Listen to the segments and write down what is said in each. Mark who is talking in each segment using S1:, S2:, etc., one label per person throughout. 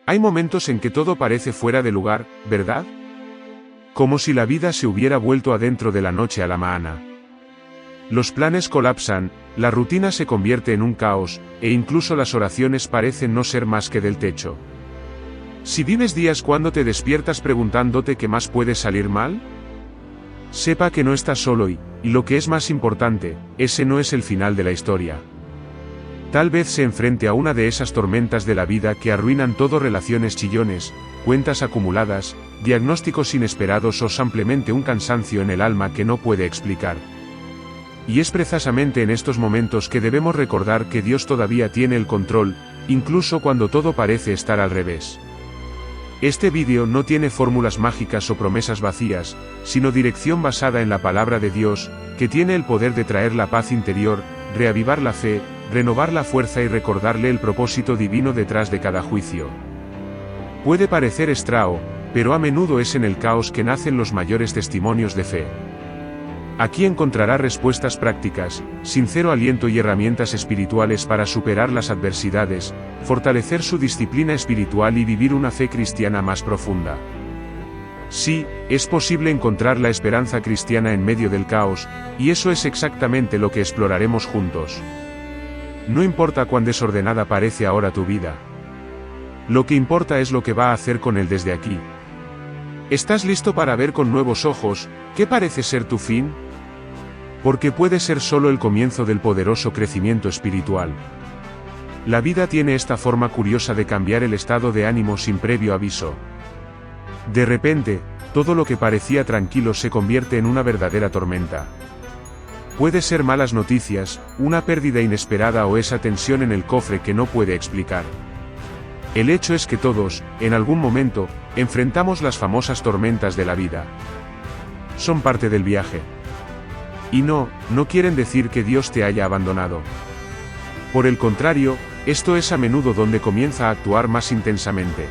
S1: Hay momentos en que todo parece fuera de lugar, ¿verdad? Como si la vida se hubiera vuelto adentro de la noche a la mañana. Los planes colapsan, la rutina se convierte en un caos, e incluso las oraciones parecen no ser más que del techo. Si vives días cuando te despiertas preguntándote qué más puede salir mal, sepa que no estás solo y lo que es más importante, ese no es el final de la historia. Tal vez se enfrente a una de esas tormentas de la vida que arruinan todo: relaciones chillones, cuentas acumuladas, diagnósticos inesperados o simplemente un cansancio en el alma que no puede explicar. Y es precisamente en estos momentos que debemos recordar que Dios todavía tiene el control, incluso cuando todo parece estar al revés. Este vídeo no tiene fórmulas mágicas o promesas vacías, sino dirección basada en la palabra de Dios, que tiene el poder de traer la paz interior, reavivar la fe, renovar la fuerza y recordarle el propósito divino detrás de cada juicio. Puede parecer extraño, pero a menudo es en el caos que nacen los mayores testimonios de fe. Aquí encontrará respuestas prácticas, sincero aliento y herramientas espirituales para superar las adversidades, fortalecer su disciplina espiritual y vivir una fe cristiana más profunda. Sí, es posible encontrar la esperanza cristiana en medio del caos, y eso es exactamente lo que exploraremos juntos. No importa cuán desordenada parece ahora tu vida. Lo que importa es lo que va a hacer con él desde aquí. ¿Estás listo para ver con nuevos ojos qué parece ser tu fin? Porque puede ser solo el comienzo del poderoso crecimiento espiritual. La vida tiene esta forma curiosa de cambiar el estado de ánimo sin previo aviso. De repente, todo lo que parecía tranquilo se convierte en una verdadera tormenta. Puede ser malas noticias, una pérdida inesperada o esa tensión en el cofre que no puede explicar. El hecho es que todos, en algún momento, enfrentamos las famosas tormentas de la vida. Son parte del viaje. Y no quieren decir que Dios te haya abandonado. Por el contrario, esto es a menudo donde comienza a actuar más intensamente.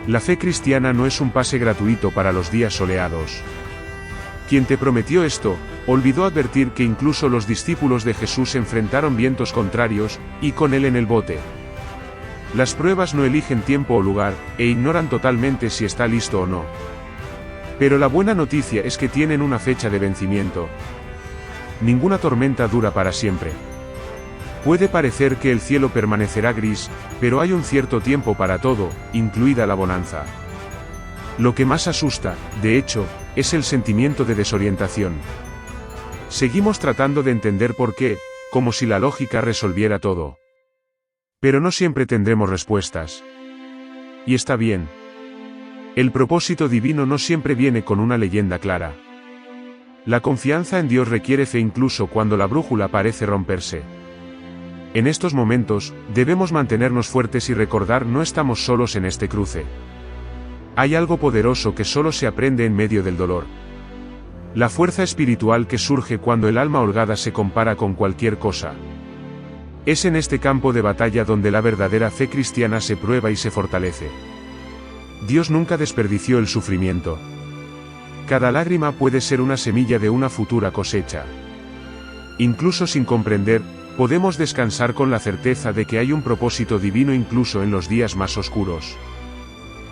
S1: La fe cristiana no es un pase gratuito para los días soleados. Quien te prometió esto, olvidó advertir que incluso los discípulos de Jesús enfrentaron vientos contrarios, y con él en el bote. Las pruebas no eligen tiempo o lugar, e ignoran totalmente si está listo o no. Pero la buena noticia es que tienen una fecha de vencimiento. Ninguna tormenta dura para siempre. Puede parecer que el cielo permanecerá gris, pero hay un cierto tiempo para todo, incluida la bonanza. Lo que más asusta, de hecho, es el sentimiento de desorientación. Seguimos tratando de entender por qué, como si la lógica resolviera todo. Pero no siempre tendremos respuestas. Y está bien. El propósito divino no siempre viene con una leyenda clara. La confianza en Dios requiere fe incluso cuando la brújula parece romperse. En estos momentos, debemos mantenernos fuertes y recordar: no estamos solos en este cruce. Hay algo poderoso que solo se aprende en medio del dolor. La fuerza espiritual que surge cuando el alma holgada se compara con cualquier cosa. Es en este campo de batalla donde la verdadera fe cristiana se prueba y se fortalece. Dios nunca desperdició el sufrimiento. Cada lágrima puede ser una semilla de una futura cosecha. Incluso sin comprender, podemos descansar con la certeza de que hay un propósito divino incluso en los días más oscuros.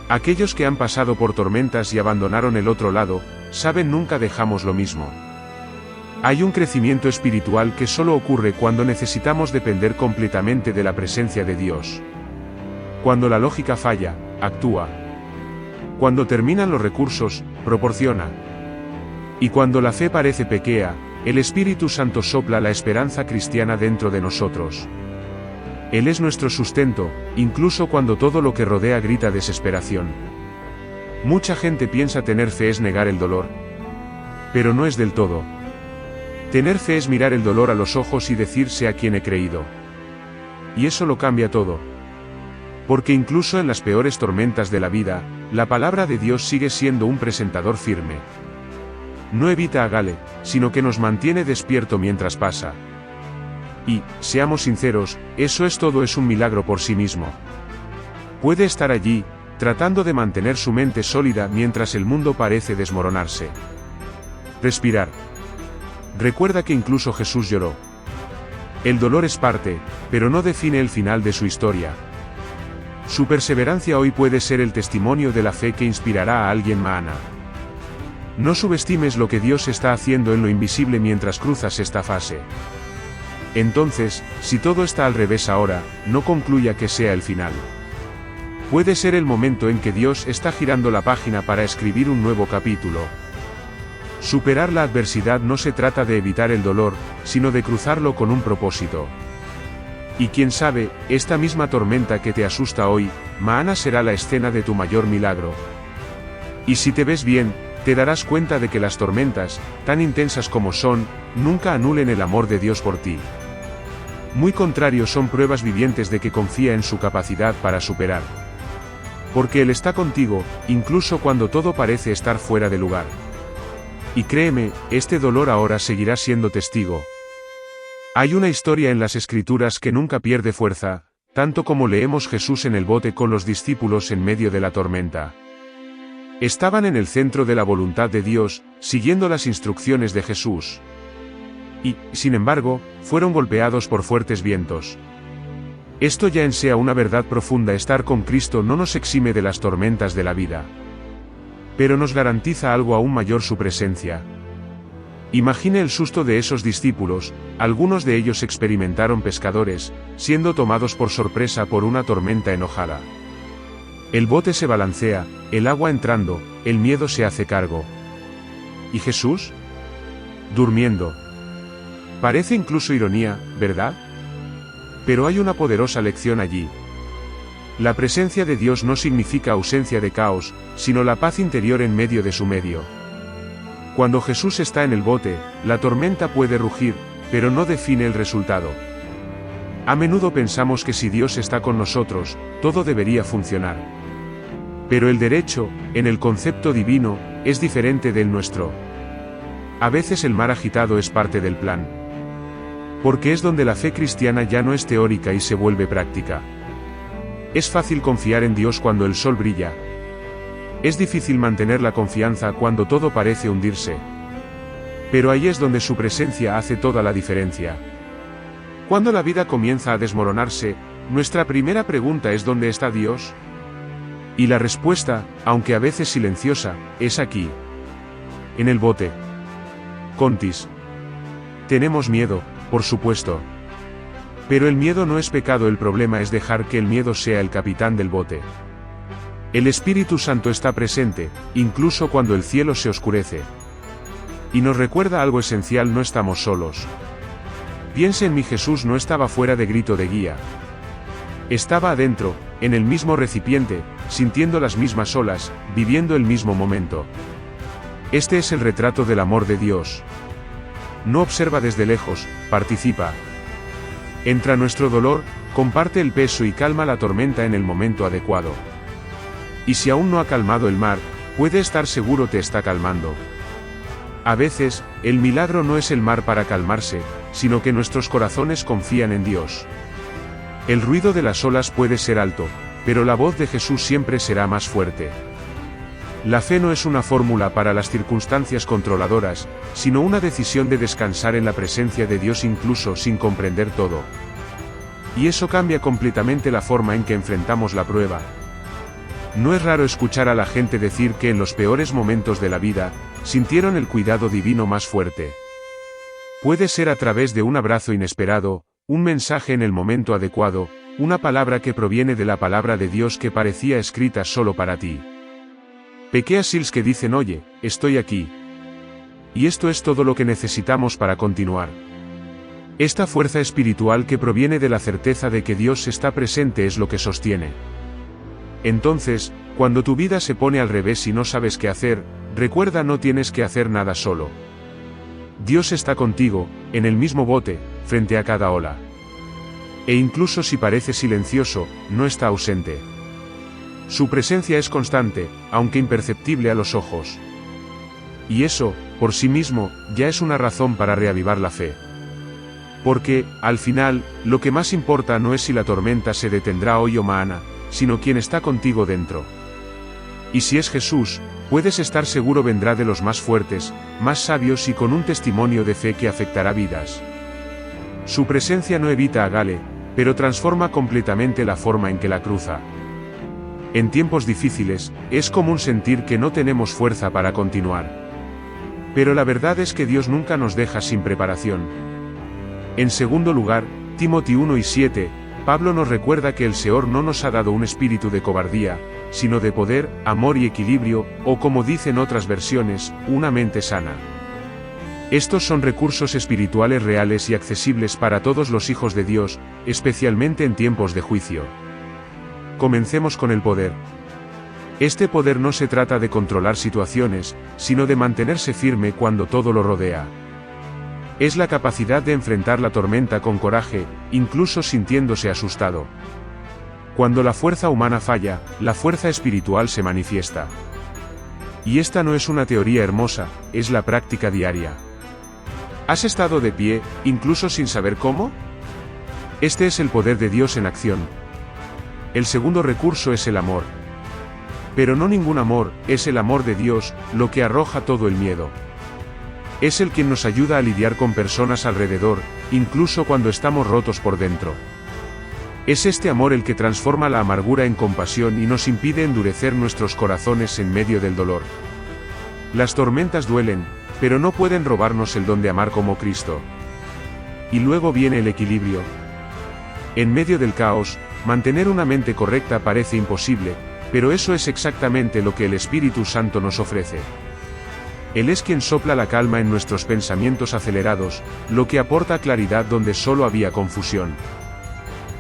S1: Aquellos que han pasado por tormentas y abandonaron el otro lado, saben nunca dejamos lo mismo. Hay un crecimiento espiritual que solo ocurre cuando necesitamos depender completamente de la presencia de Dios. Cuando la lógica falla, actúa. Cuando terminan los recursos, proporciona. Y cuando la fe parece pequeña, el Espíritu Santo sopla la esperanza cristiana dentro de nosotros. Él es nuestro sustento, incluso cuando todo lo que rodea grita desesperación. Mucha gente piensa tener fe es negar el dolor. Pero no es del todo. Tener fe es mirar el dolor a los ojos y decirse: a quien he creído. Y eso lo cambia todo. Porque incluso en las peores tormentas de la vida, la palabra de Dios sigue siendo un presentador firme. No evita a Gale, sino que nos mantiene despierto mientras pasa. Y, seamos sinceros, eso es todo, es un milagro por sí mismo. Puede estar allí, tratando de mantener su mente sólida mientras el mundo parece desmoronarse. Respirar. Recuerda que incluso Jesús lloró. El dolor es parte, pero no define el final de su historia. Su perseverancia hoy puede ser el testimonio de la fe que inspirará a alguien mañana. No subestimes lo que Dios está haciendo en lo invisible mientras cruzas esta fase. Entonces, si todo está al revés ahora, no concluya que sea el final. Puede ser el momento en que Dios está girando la página para escribir un nuevo capítulo. Superar la adversidad no se trata de evitar el dolor, sino de cruzarlo con un propósito. Y quién sabe, esta misma tormenta que te asusta hoy, mañana será la escena de tu mayor milagro. Y si te ves bien, te darás cuenta de que las tormentas, tan intensas como son, nunca anulen el amor de Dios por ti. Muy contrario, son pruebas vivientes de que confía en su capacidad para superar. Porque Él está contigo, incluso cuando todo parece estar fuera de lugar. Y créeme, este dolor ahora seguirá siendo testigo. Hay una historia en las Escrituras que nunca pierde fuerza, tanto como leemos Jesús en el bote con los discípulos en medio de la tormenta. Estaban en el centro de la voluntad de Dios, siguiendo las instrucciones de Jesús. Y, sin embargo, fueron golpeados por fuertes vientos. Esto ya en sea una verdad profunda. Estar con Cristo no nos exime de las tormentas de la vida. Pero nos garantiza algo aún mayor: su presencia. Imagine el susto de esos discípulos. Algunos de ellos experimentaron pescadores, siendo tomados por sorpresa por una tormenta enojada. El bote se balancea, el agua entrando, el miedo se hace cargo. ¿Y Jesús? Durmiendo. Parece incluso ironía, ¿verdad? Pero hay una poderosa lección allí. La presencia de Dios no significa ausencia de caos, sino la paz interior en medio de su medio. Cuando Jesús está en el bote, la tormenta puede rugir, pero no define el resultado. A menudo pensamos que si Dios está con nosotros, todo debería funcionar. Pero el derecho, en el concepto divino, es diferente del nuestro. A veces el mar agitado es parte del plan. Porque es donde la fe cristiana ya no es teórica y se vuelve práctica. Es fácil confiar en Dios cuando el sol brilla. Es difícil mantener la confianza cuando todo parece hundirse. Pero ahí es donde su presencia hace toda la diferencia. Cuando la vida comienza a desmoronarse, nuestra primera pregunta es: ¿dónde está Dios? Y la respuesta, aunque a veces silenciosa, es aquí. En el bote. Contis. Tenemos miedo, por supuesto. Pero el miedo no es pecado. El problema es dejar que el miedo sea el capitán del bote. El Espíritu Santo está presente, incluso cuando el cielo se oscurece. Y nos recuerda algo esencial: no estamos solos. Piense en mí. Jesús no estaba fuera de grito de guía. Estaba adentro, en el mismo recipiente, sintiendo las mismas olas, viviendo el mismo momento. Este es el retrato del amor de Dios. No observa desde lejos, participa. Entra nuestro dolor, comparte el peso y calma la tormenta en el momento adecuado. Y si aún no ha calmado el mar, puede estar seguro te está calmando. A veces, el milagro no es el mar para calmarse, sino que nuestros corazones confían en Dios. El ruido de las olas puede ser alto, pero la voz de Jesús siempre será más fuerte. La fe no es una fórmula para las circunstancias controladoras, sino una decisión de descansar en la presencia de Dios incluso sin comprender todo. Y eso cambia completamente la forma en que enfrentamos la prueba. No es raro escuchar a la gente decir que en los peores momentos de la vida, sintieron el cuidado divino más fuerte. Puede ser a través de un abrazo inesperado, un mensaje en el momento adecuado, una palabra que proviene de la palabra de Dios que parecía escrita solo para ti. Pequeñas seals que dicen: oye, estoy aquí. Y esto es todo lo que necesitamos para continuar. Esta fuerza espiritual que proviene de la certeza de que Dios está presente es lo que sostiene. Entonces, cuando tu vida se pone al revés y no sabes qué hacer, recuerda: no tienes que hacer nada solo. Dios está contigo, en el mismo bote, frente a cada ola. E incluso si parece silencioso, no está ausente. Su presencia es constante, aunque imperceptible a los ojos. Y eso, por sí mismo, ya es una razón para reavivar la fe. Porque, al final, lo que más importa no es si la tormenta se detendrá hoy o mañana, sino quién está contigo dentro. Y si es Jesús, puedes estar seguro vendrá de los más fuertes, más sabios y con un testimonio de fe que afectará vidas. Su presencia no evita a Gale, pero transforma completamente la forma en que la cruza. En tiempos difíciles, es común sentir que no tenemos fuerza para continuar. Pero la verdad es que Dios nunca nos deja sin preparación. En segundo lugar, Timoteo 1:7, Pablo nos recuerda que el Señor no nos ha dado un espíritu de cobardía, sino de poder, amor y equilibrio, o como dicen otras versiones, una mente sana. Estos son recursos espirituales reales y accesibles para todos los hijos de Dios, especialmente en tiempos de juicio. Comencemos con el poder. Este poder no se trata de controlar situaciones, sino de mantenerse firme cuando todo lo rodea. Es la capacidad de enfrentar la tormenta con coraje, incluso sintiéndose asustado. Cuando la fuerza humana falla, la fuerza espiritual se manifiesta. Y esta no es una teoría hermosa, es la práctica diaria. ¿Has estado de pie, incluso sin saber cómo? Este es el poder de Dios en acción. El segundo recurso es el amor. Pero no ningún amor, es el amor de Dios, lo que arroja todo el miedo. Es el quien nos ayuda a lidiar con personas alrededor, incluso cuando estamos rotos por dentro. Es este amor el que transforma la amargura en compasión y nos impide endurecer nuestros corazones en medio del dolor. Las tormentas duelen, pero no pueden robarnos el don de amar como Cristo. Y luego viene el equilibrio. En medio del caos, mantener una mente correcta parece imposible, pero eso es exactamente lo que el Espíritu Santo nos ofrece. Él es quien sopla la calma en nuestros pensamientos acelerados, lo que aporta claridad donde solo había confusión.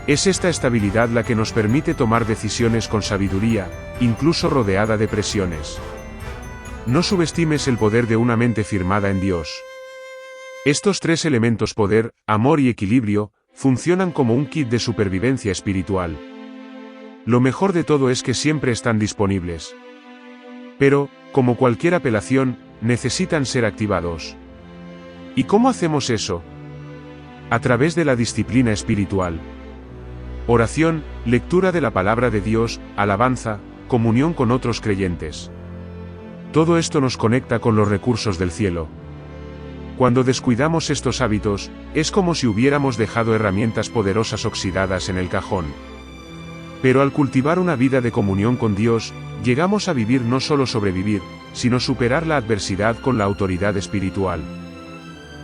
S1: Es esta estabilidad la que nos permite tomar decisiones con sabiduría, incluso rodeada de presiones. No subestimes el poder de una mente firmada en Dios. Estos tres elementos, poder, amor y equilibrio, funcionan como un kit de supervivencia espiritual. Lo mejor de todo es que siempre están disponibles. Pero, como cualquier apelación, necesitan ser activados. ¿Y cómo hacemos eso? A través de la disciplina espiritual. Oración, lectura de la palabra de Dios, alabanza, comunión con otros creyentes. Todo esto nos conecta con los recursos del cielo. Cuando descuidamos estos hábitos, es como si hubiéramos dejado herramientas poderosas oxidadas en el cajón. Pero al cultivar una vida de comunión con Dios, llegamos a vivir no solo sobrevivir, sino superar la adversidad con la autoridad espiritual.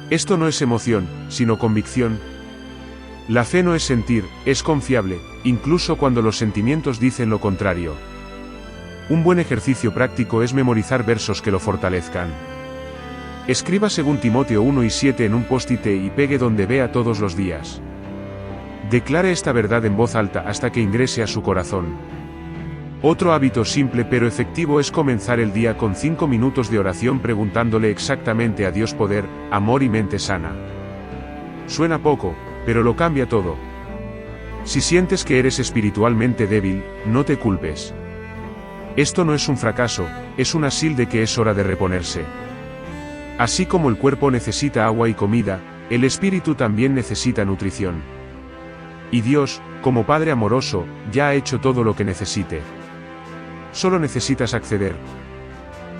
S1: Esto no es emoción, sino convicción. La fe no es sentir, es confiable, incluso cuando los sentimientos dicen lo contrario. Un buen ejercicio práctico es memorizar versos que lo fortalezcan. Escriba 2 Timoteo 1:7 en un post-it y pegue donde vea todos los días. Declare esta verdad en voz alta hasta que ingrese a su corazón. Otro hábito simple pero efectivo es comenzar el día con 5 minutos de oración preguntándole exactamente a Dios poder, amor y mente sana. Suena poco, pero lo cambia todo. Si sientes que eres espiritualmente débil, no te culpes. Esto no es un fracaso, es una señal de que es hora de reponerse. Así como el cuerpo necesita agua y comida, el espíritu también necesita nutrición. Y Dios, como Padre amoroso, ya ha hecho todo lo que necesite. Solo necesitas acceder.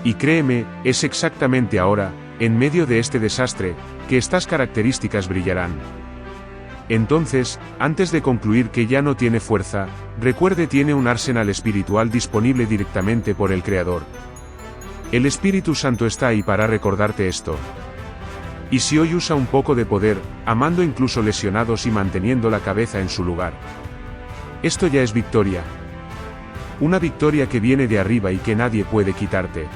S1: Y créeme, es exactamente ahora, en medio de este desastre, que estas características brillarán. Entonces, antes de concluir que ya no tiene fuerza, recuerde tiene un arsenal espiritual disponible directamente por el Creador. El Espíritu Santo está ahí para recordarte esto. Y si hoy usa un poco de poder, amando incluso lesionados y manteniendo la cabeza en su lugar. Esto ya es victoria. Una victoria que viene de arriba y que nadie puede quitarte.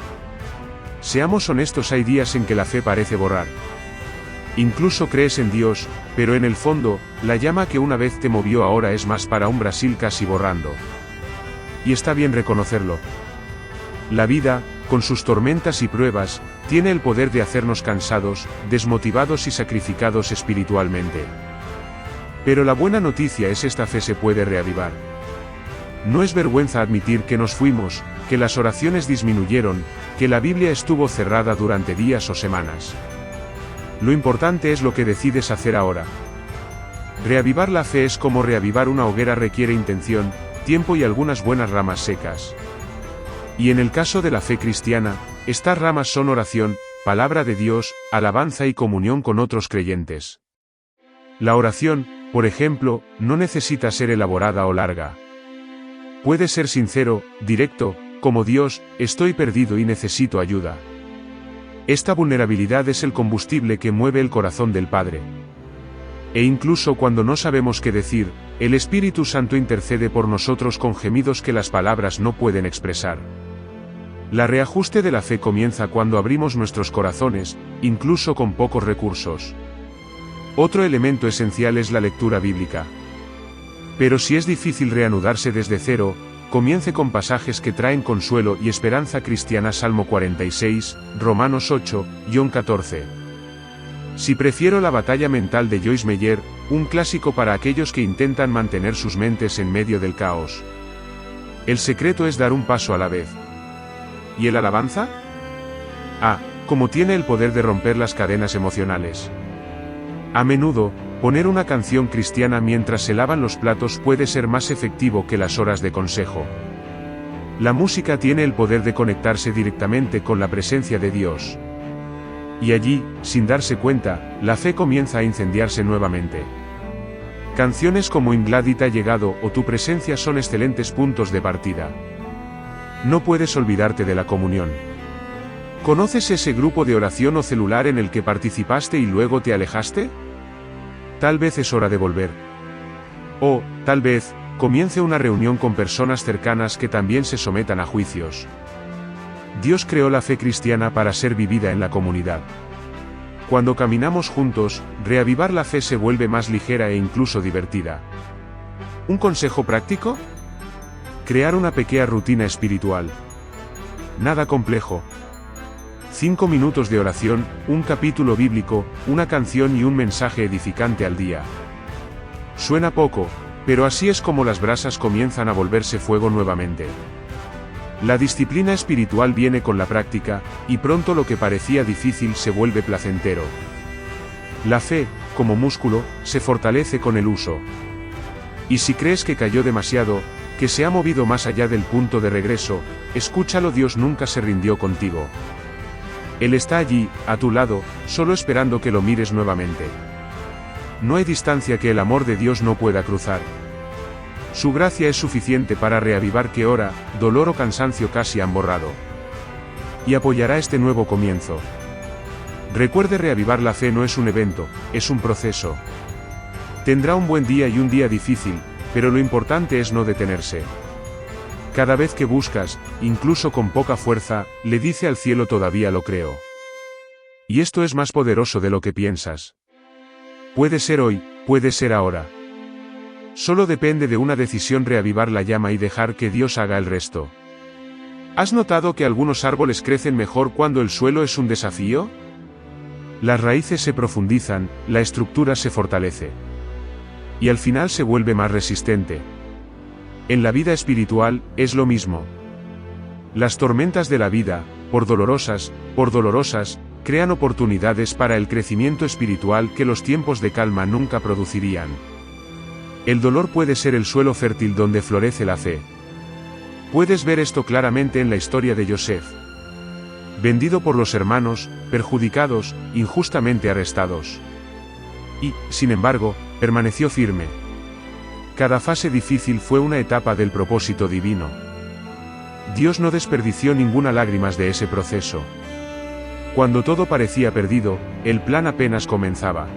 S1: Seamos honestos, hay días en que la fe parece borrar. Incluso crees en Dios, pero en el fondo, la llama que una vez te movió ahora es más para un Brasil casi borrando. Y está bien reconocerlo. La vida, con sus tormentas y pruebas, tiene el poder de hacernos cansados, desmotivados y sacrificados espiritualmente. Pero la buena noticia es esta fe se puede reavivar. No es vergüenza admitir que nos fuimos, que las oraciones disminuyeron, que la Biblia estuvo cerrada durante días o semanas. Lo importante es lo que decides hacer ahora. Reavivar la fe es como reavivar una hoguera, requiere intención, tiempo y algunas buenas ramas secas. Y en el caso de la fe cristiana, estas ramas son oración, palabra de Dios, alabanza y comunión con otros creyentes. La oración, por ejemplo, no necesita ser elaborada o larga. Puede ser sincero, directo, como Dios, estoy perdido y necesito ayuda. Esta vulnerabilidad es el combustible que mueve el corazón del Padre. E incluso cuando no sabemos qué decir, el Espíritu Santo intercede por nosotros con gemidos que las palabras no pueden expresar. La reajuste de la fe comienza cuando abrimos nuestros corazones, incluso con pocos recursos. Otro elemento esencial es la lectura bíblica. Pero si es difícil reanudarse desde cero, comience con pasajes que traen consuelo y esperanza cristiana. Salmo 46, Romanos 8, John 14. Si prefiero la batalla mental de Joyce Meyer, un clásico para aquellos que intentan mantener sus mentes en medio del caos. El secreto es dar un paso a la vez. ¿Y el alabanza? Como tiene el poder de romper las cadenas emocionales. A menudo, poner una canción cristiana mientras se lavan los platos puede ser más efectivo que las horas de consejo. La música tiene el poder de conectarse directamente con la presencia de Dios. Y allí, sin darse cuenta, la fe comienza a incendiarse nuevamente. Canciones como Ingladita ha llegado o Tu presencia son excelentes puntos de partida. No puedes olvidarte de la comunión. ¿Conoces ese grupo de oración o celular en el que participaste y luego te alejaste? Tal vez es hora de volver. O, tal vez, comience una reunión con personas cercanas que también se sometan a juicios. Dios creó la fe cristiana para ser vivida en la comunidad. Cuando caminamos juntos, reavivar la fe se vuelve más ligera e incluso divertida. ¿Un consejo práctico? Crear una pequeña rutina espiritual. Nada complejo. 5 minutos de oración, un capítulo bíblico, una canción y un mensaje edificante al día. Suena poco, pero así es como las brasas comienzan a volverse fuego nuevamente. La disciplina espiritual viene con la práctica, y pronto lo que parecía difícil se vuelve placentero. La fe, como músculo, se fortalece con el uso. Y si crees que cayó demasiado, que se ha movido más allá del punto de regreso, escúchalo, Dios nunca se rindió contigo. Él está allí, a tu lado, solo esperando que lo mires nuevamente. No hay distancia que el amor de Dios no pueda cruzar. Su gracia es suficiente para reavivar que hora, dolor o cansancio casi han borrado. Y apoyará este nuevo comienzo. Recuerde, reavivar la fe no es un evento, es un proceso. Tendrá un buen día y un día difícil, pero lo importante es no detenerse. Cada vez que buscas, incluso con poca fuerza, le dice al cielo: todavía lo creo. Y esto es más poderoso de lo que piensas. Puede ser hoy, puede ser ahora. Solo depende de una decisión: reavivar la llama y dejar que Dios haga el resto. ¿Has notado que algunos árboles crecen mejor cuando el suelo es un desafío? Las raíces se profundizan, la estructura se fortalece. Y al final se vuelve más resistente. En la vida espiritual, es lo mismo. Las tormentas de la vida, por dolorosas, crean oportunidades para el crecimiento espiritual que los tiempos de calma nunca producirían. El dolor puede ser el suelo fértil donde florece la fe. Puedes ver esto claramente en la historia de Joseph. Vendido por los hermanos, perjudicados, injustamente arrestados. Y, sin embargo, permaneció firme. Cada fase difícil fue una etapa del propósito divino. Dios no desperdició ninguna lágrima de ese proceso. Cuando todo parecía perdido, el plan apenas comenzaba.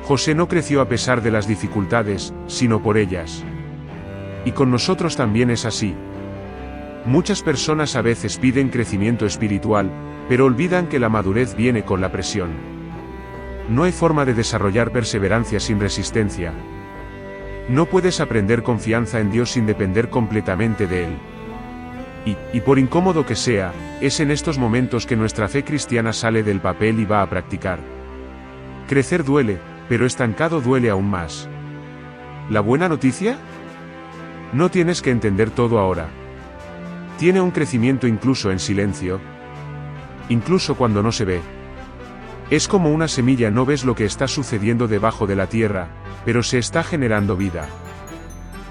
S1: José no creció a pesar de las dificultades, sino por ellas. Y con nosotros también es así. Muchas personas a veces piden crecimiento espiritual, pero olvidan que la madurez viene con la presión. No hay forma de desarrollar perseverancia sin resistencia. No puedes aprender confianza en Dios sin depender completamente de Él. Y por incómodo que sea, es en estos momentos que nuestra fe cristiana sale del papel y va a practicar. Crecer duele, pero estancado duele aún más. ¿La buena noticia? No tienes que entender todo ahora. Tiene un crecimiento incluso en silencio. Incluso cuando no se ve. Es como una semilla, no ves lo que está sucediendo debajo de la tierra, pero se está generando vida.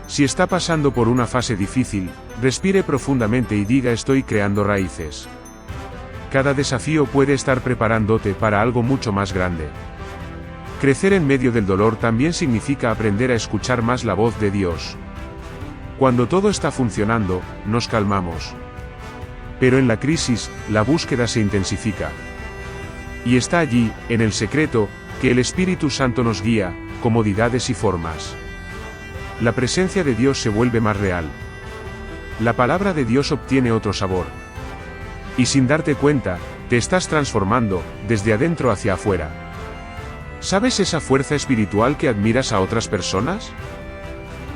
S1: Si está pasando por una fase difícil, respire profundamente y diga: estoy creando raíces. Cada desafío puede estar preparándote para algo mucho más grande. Crecer en medio del dolor también significa aprender a escuchar más la voz de Dios. Cuando todo está funcionando, nos calmamos. Pero en la crisis, la búsqueda se intensifica. Y está allí, en el secreto, que el Espíritu Santo nos guía, comodidades y formas. La presencia de Dios se vuelve más real. La palabra de Dios obtiene otro sabor. Y sin darte cuenta, te estás transformando, desde adentro hacia afuera. ¿Sabes esa fuerza espiritual que admiras a otras personas?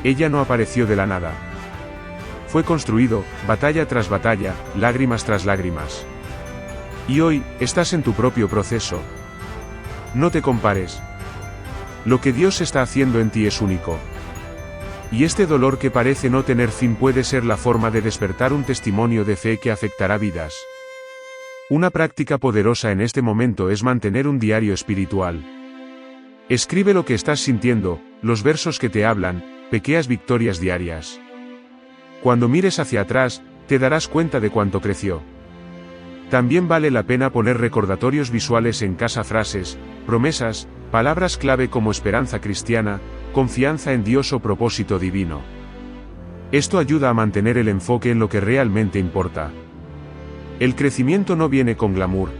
S1: Ella no apareció de la nada. Fue construido, batalla tras batalla, lágrimas tras lágrimas. Y hoy, estás en tu propio proceso. No te compares. Lo que Dios está haciendo en ti es único. Y este dolor que parece no tener fin puede ser la forma de despertar un testimonio de fe que afectará vidas. Una práctica poderosa en este momento es mantener un diario espiritual. Escribe lo que estás sintiendo, los versos que te hablan, pequeñas victorias diarias. Cuando mires hacia atrás, te darás cuenta de cuánto creció. También vale la pena poner recordatorios visuales en casa, frases, promesas, palabras clave como esperanza cristiana, confianza en Dios o propósito divino. Esto ayuda a mantener el enfoque en lo que realmente importa. El crecimiento no viene con glamour.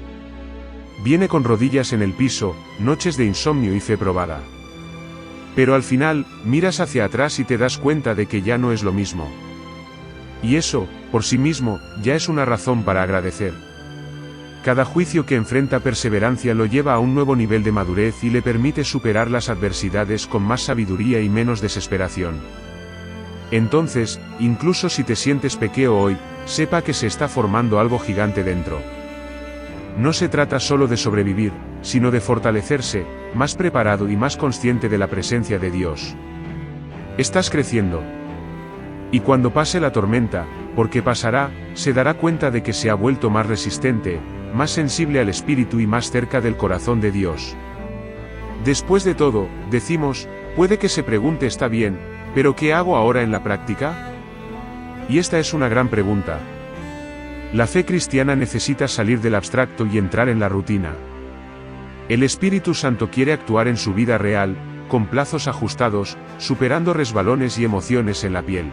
S1: Viene con rodillas en el piso, noches de insomnio y fe probada. Pero al final, miras hacia atrás y te das cuenta de que ya no es lo mismo. Y eso, por sí mismo, ya es una razón para agradecer. Cada juicio que enfrenta perseverancia lo lleva a un nuevo nivel de madurez y le permite superar las adversidades con más sabiduría y menos desesperación. Entonces, incluso si te sientes pequeño hoy, sepa que se está formando algo gigante dentro. No se trata solo de sobrevivir, sino de fortalecerse, más preparado y más consciente de la presencia de Dios. Estás creciendo. Y cuando pase la tormenta, porque pasará, se dará cuenta de que se ha vuelto más resistente, más sensible al Espíritu y más cerca del corazón de Dios. Después de todo, decimos, puede que se pregunte está bien, pero ¿qué hago ahora en la práctica? Y esta es una gran pregunta. La fe cristiana necesita salir del abstracto y entrar en la rutina. El Espíritu Santo quiere actuar en su vida real, con plazos ajustados, superando resbalones y emociones en la piel.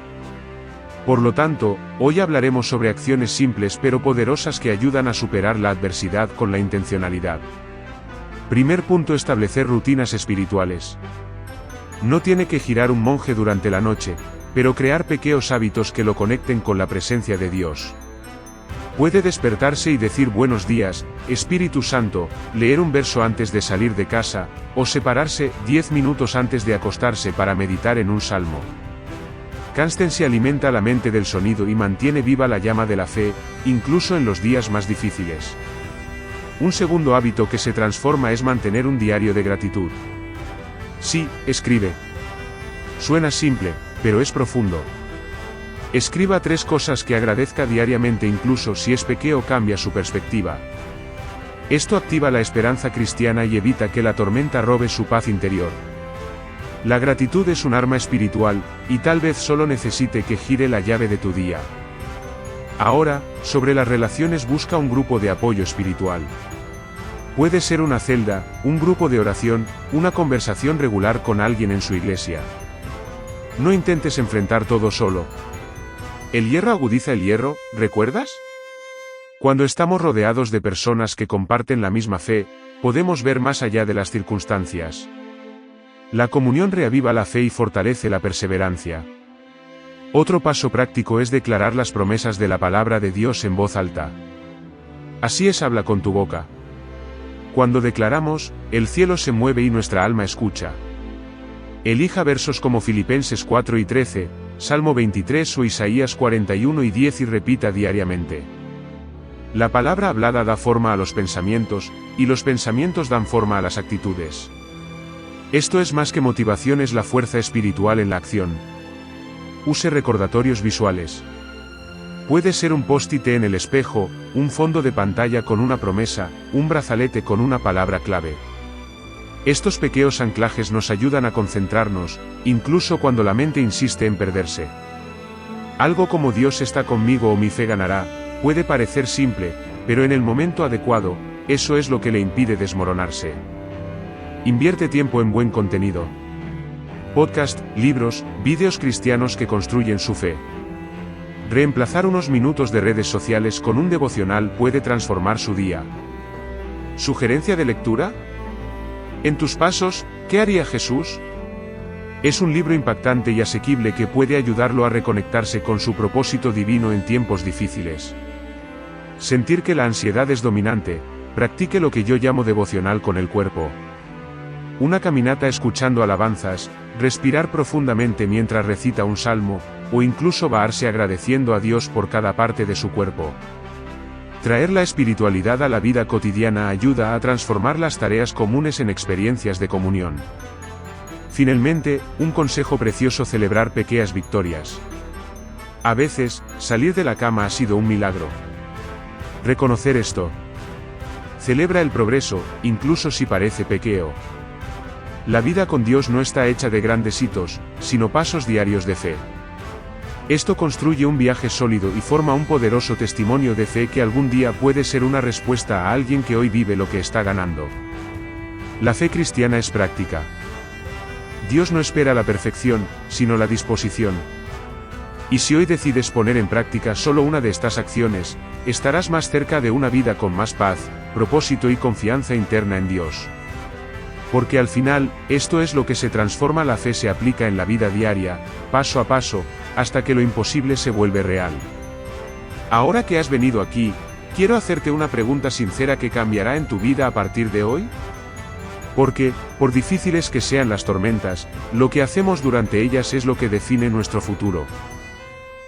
S1: Por lo tanto, hoy hablaremos sobre acciones simples pero poderosas que ayudan a superar la adversidad con la intencionalidad. Primer punto: establecer rutinas espirituales. No tiene que girar un monje durante la noche, pero crear pequeños hábitos que lo conecten con la presencia de Dios. Puede despertarse y decir buenos días, Espíritu Santo, leer un verso antes de salir de casa, o separarse 10 minutos antes de acostarse para meditar en un salmo. Cánstense alimenta la mente del sonido y mantiene viva la llama de la fe, incluso en los días más difíciles. Un segundo hábito que se transforma es mantener un diario de gratitud. Sí, escribe. Suena simple, pero es profundo. Escriba 3 cosas que agradezca diariamente, incluso si es pequeño, cambia su perspectiva. Esto activa la esperanza cristiana y evita que la tormenta robe su paz interior. La gratitud es un arma espiritual, y tal vez solo necesite que gire la llave de tu día. Ahora, sobre las relaciones, busca un grupo de apoyo espiritual. Puede ser una celda, un grupo de oración, una conversación regular con alguien en su iglesia. No intentes enfrentar todo solo. El hierro agudiza el hierro, ¿recuerdas? Cuando estamos rodeados de personas que comparten la misma fe, podemos ver más allá de las circunstancias. La comunión reaviva la fe y fortalece la perseverancia. Otro paso práctico es declarar las promesas de la palabra de Dios en voz alta. Así es, habla con tu boca. Cuando declaramos, el cielo se mueve y nuestra alma escucha. Elija versos como Filipenses 4 y 13, Salmo 23 o Isaías 41 y 10 y repita diariamente. La palabra hablada da forma a los pensamientos, y los pensamientos dan forma a las actitudes. Esto es más que motivación, es la fuerza espiritual en la acción. Use recordatorios visuales. Puede ser un post-it en el espejo, un fondo de pantalla con una promesa, un brazalete con una palabra clave. Estos pequeños anclajes nos ayudan a concentrarnos, incluso cuando la mente insiste en perderse. Algo como Dios está conmigo o mi fe ganará, puede parecer simple, pero en el momento adecuado, eso es lo que le impide desmoronarse. Invierte tiempo en buen contenido. podcast, libros, vídeos cristianos que construyen su fe. Reemplazar unos minutos de redes sociales con un devocional puede transformar su día. ¿Sugerencia de lectura? En tus pasos, ¿qué haría Jesús? Es un libro impactante y asequible que puede ayudarlo a reconectarse con su propósito divino en tiempos difíciles. Sentir que la ansiedad es dominante, practique lo que yo llamo devocional con el cuerpo. Una caminata escuchando alabanzas, respirar profundamente mientras recita un salmo, o incluso baarse agradeciendo a Dios por cada parte de su cuerpo. Traer la espiritualidad a la vida cotidiana ayuda a transformar las tareas comunes en experiencias de comunión. Finalmente, un consejo precioso: celebrar pequeñas victorias. A veces, salir de la cama ha sido un milagro. Reconocer esto. Celebra el progreso, incluso si parece pequeño. La vida con Dios no está hecha de grandes hitos, sino pasos diarios de fe. Esto construye un viaje sólido y forma un poderoso testimonio de fe que algún día puede ser una respuesta a alguien que hoy vive lo que está ganando. La fe cristiana es práctica. Dios no espera la perfección, sino la disposición. Y si hoy decides poner en práctica solo una de estas acciones, estarás más cerca de una vida con más paz, propósito y confianza interna en Dios. Porque al final, esto es lo que se transforma: la fe se aplica en la vida diaria, paso a paso, hasta que lo imposible se vuelve real. Ahora que has venido aquí, quiero hacerte una pregunta sincera que cambiará en tu vida a partir de hoy. Porque, por difíciles que sean las tormentas, lo que hacemos durante ellas es lo que define nuestro futuro.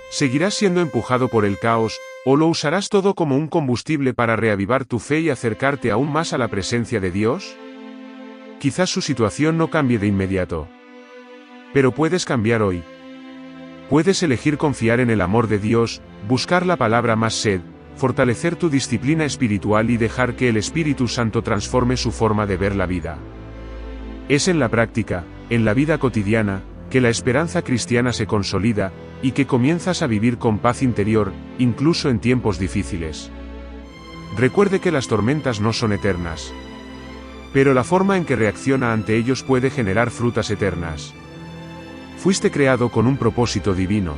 S1: ¿Seguirás siendo empujado por el caos, o lo usarás todo como un combustible para reavivar tu fe y acercarte aún más a la presencia de Dios? Quizás su situación no cambie de inmediato. Pero puedes cambiar hoy. Puedes elegir confiar en el amor de Dios, buscar la palabra más sed, fortalecer tu disciplina espiritual y dejar que el Espíritu Santo transforme su forma de ver la vida. Es en la práctica, en la vida cotidiana, que la esperanza cristiana se consolida, y que comienzas a vivir con paz interior, incluso en tiempos difíciles. Recuerde que las tormentas no son eternas. Pero la forma en que reacciona ante ellos puede generar frutas eternas. Fuiste creado con un propósito divino.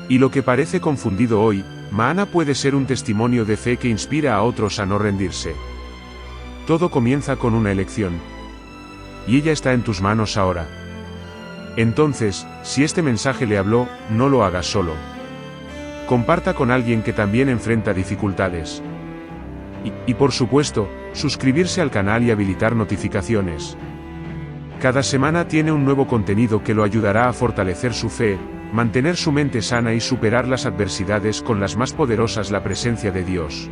S1: Y lo que parece confundido hoy, mañana puede ser un testimonio de fe que inspira a otros a no rendirse. Todo comienza con una elección. Y ella está en tus manos ahora. Entonces, si este mensaje le habló, no lo hagas solo. Comparta con alguien que también enfrenta dificultades. Y por supuesto, suscribirse al canal y habilitar notificaciones. Cada semana tiene un nuevo contenido que lo ayudará a fortalecer su fe, mantener su mente sana y superar las adversidades con las más poderosas: la presencia de Dios.